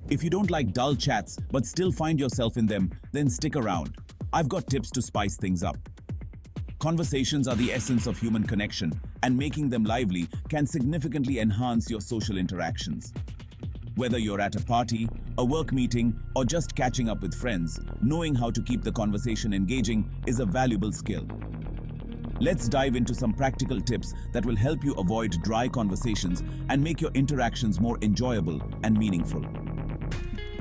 If you don't like dull chats but still find yourself in them, then stick around. I've got tips to spice things up. Conversations are the essence of human connection, and making them lively can significantly enhance your social interactions. Whether you're at a party, a work meeting, or just catching up with friends, knowing how to keep the conversation engaging is a valuable skill. Let's dive into some practical tips that will help you avoid dry conversations and make your interactions more enjoyable and meaningful.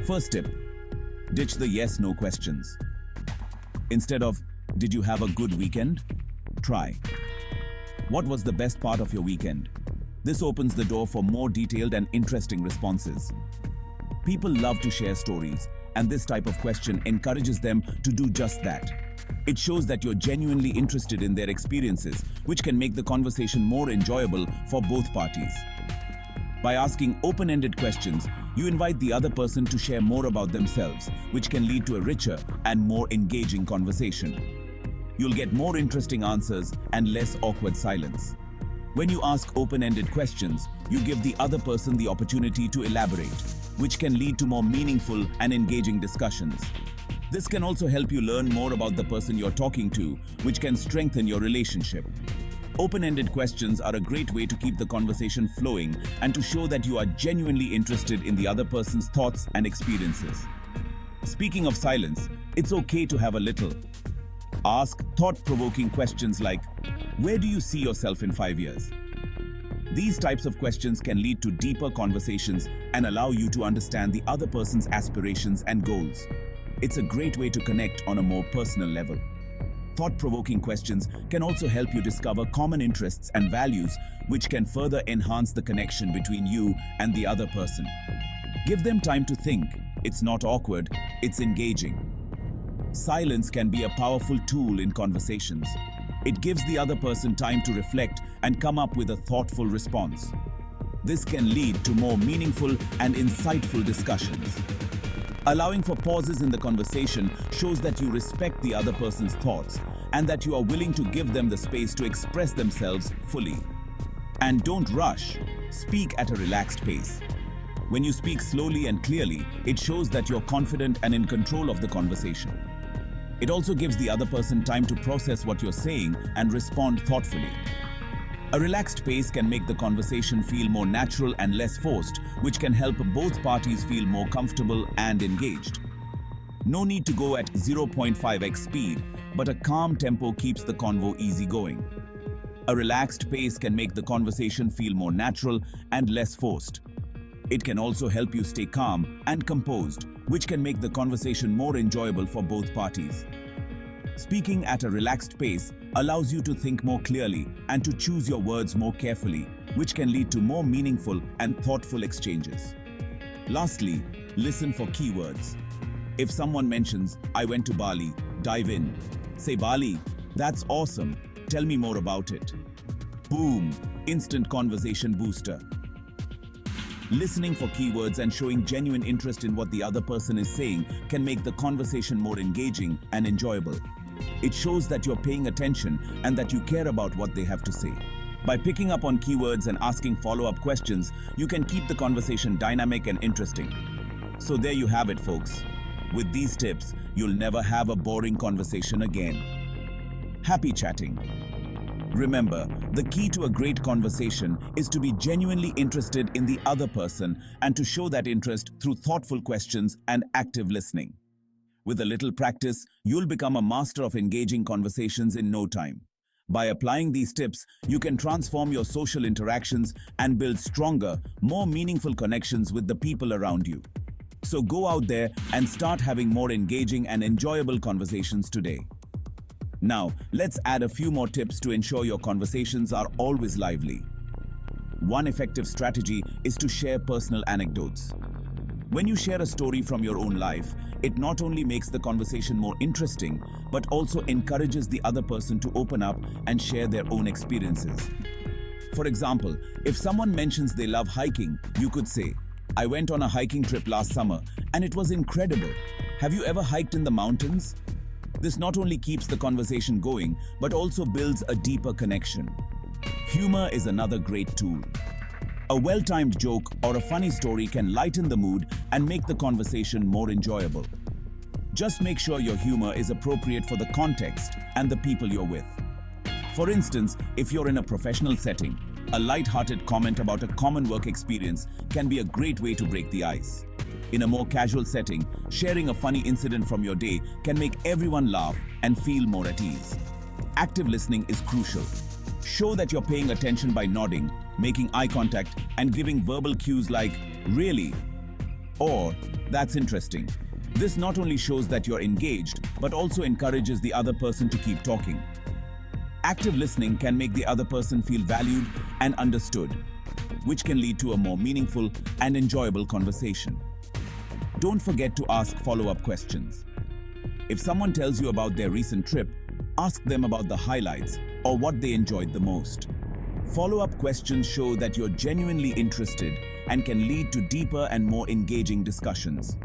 First tip: ditch the yes/no questions. Instead of, "Did you have a good weekend?" try, "What was the best part of your weekend?" This opens the door for more detailed and interesting responses. People love to share stories, and this type of question encourages them to do just that. It shows that you're genuinely interested in their experiences, which can make the conversation more enjoyable for both parties. By asking open-ended questions, you invite the other person to share more about themselves, which can lead to a richer and more engaging conversation. You'll get more interesting answers and less awkward silence. When you ask open-ended questions, you give the other person the opportunity to elaborate, which can lead to more meaningful and engaging discussions. This can also help you learn more about the person you're talking to, which can strengthen your relationship. Open-ended questions are a great way to keep the conversation flowing and to show that you are genuinely interested in the other person's thoughts and experiences. Speaking of silence, it's okay to have a little. Ask thought-provoking questions like, "Where do you see yourself in 5 years?" These types of questions can lead to deeper conversations and allow you to understand the other person's aspirations and goals. It's a great way to connect on a more personal level. Thought-provoking questions can also help you discover common interests and values, which can further enhance the connection between you and the other person. Give them time to think. It's not awkward, it's engaging. Silence can be a powerful tool in conversations. It gives the other person time to reflect and come up with a thoughtful response. This can lead to more meaningful and insightful discussions. Allowing for pauses in the conversation shows that you respect the other person's thoughts and that you are willing to give them the space to express themselves fully. And don't rush. Speak at a relaxed pace. When you speak slowly and clearly, it shows that you're confident and in control of the conversation. It also gives the other person time to process what you're saying and respond thoughtfully. A relaxed pace can make the conversation feel more natural and less forced, which can help both parties feel more comfortable and engaged. No need to go at 0.5x speed, but a calm tempo keeps the convo easygoing. A relaxed pace can make the conversation feel more natural and less forced. It can also help you stay calm and composed, which can make the conversation more enjoyable for both parties. Speaking at a relaxed pace allows you to think more clearly and to choose your words more carefully, which can lead to more meaningful and thoughtful exchanges. Lastly, listen for keywords. If someone mentions, "I went to Bali," dive in. Say, "Bali, that's awesome. Tell me more about it." Boom! Instant conversation booster. Listening for keywords and showing genuine interest in what the other person is saying can make the conversation more engaging and enjoyable. It shows that you're paying attention and that you care about what they have to say. By picking up on keywords and asking follow-up questions, you can keep the conversation dynamic and interesting. So there you have it, folks. With these tips, you'll never have a boring conversation again. Happy chatting. Remember, the key to a great conversation is to be genuinely interested in the other person and to show that interest through thoughtful questions and active listening. With a little practice, you'll become a master of engaging conversations in no time. By applying these tips, you can transform your social interactions and build stronger, more meaningful connections with the people around you. So go out there and start having more engaging and enjoyable conversations today. Now, let's add a few more tips to ensure your conversations are always lively. One effective strategy is to share personal anecdotes. When you share a story from your own life, it not only makes the conversation more interesting, but also encourages the other person to open up and share their own experiences. For example, if someone mentions they love hiking, you could say, "I went on a hiking trip last summer and it was incredible. Have you ever hiked in the mountains?" This not only keeps the conversation going, but also builds a deeper connection. Humor is another great tool. A well-timed joke or a funny story can lighten the mood and make the conversation more enjoyable. Just make sure your humor is appropriate for the context and the people you're with. For instance, if you're in a professional setting, a light-hearted comment about a common work experience can be a great way to break the ice. In a more casual setting, sharing a funny incident from your day can make everyone laugh and feel more at ease. Active listening is crucial. Show that you're paying attention by nodding, making eye contact, and giving verbal cues like, "Really?" or "That's interesting." This not only shows that you're engaged, but also encourages the other person to keep talking. Active listening can make the other person feel valued and understood, which can lead to a more meaningful and enjoyable conversation. Don't forget to ask follow-up questions. If someone tells you about their recent trip, ask them about the highlights or what they enjoyed the most. Follow-up questions show that you're genuinely interested and can lead to deeper and more engaging discussions.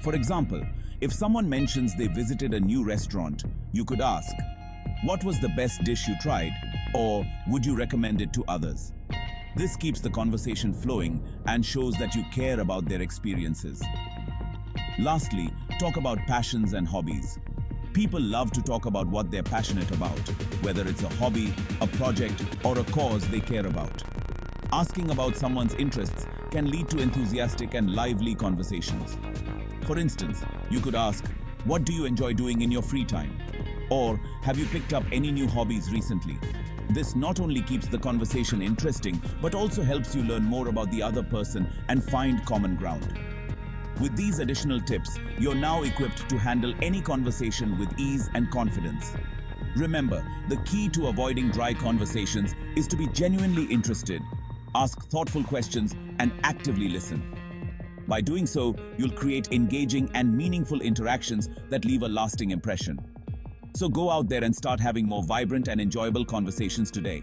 For example, if someone mentions they visited a new restaurant, you could ask, "What was the best dish you tried?" or "Would you recommend it to others?" This keeps the conversation flowing and shows that you care about their experiences. Lastly, talk about passions and hobbies. People love to talk about what they're passionate about, whether it's a hobby, a project, or a cause they care about. Asking about someone's interests can lead to enthusiastic and lively conversations. For instance, you could ask, "What do you enjoy doing in your free time?" Or, "Have you picked up any new hobbies recently?" This not only keeps the conversation interesting, but also helps you learn more about the other person and find common ground. With these additional tips, you're now equipped to handle any conversation with ease and confidence. Remember, the key to avoiding dry conversations is to be genuinely interested, ask thoughtful questions, and actively listen. By doing so, you'll create engaging and meaningful interactions that leave a lasting impression. So go out there and start having more vibrant and enjoyable conversations today.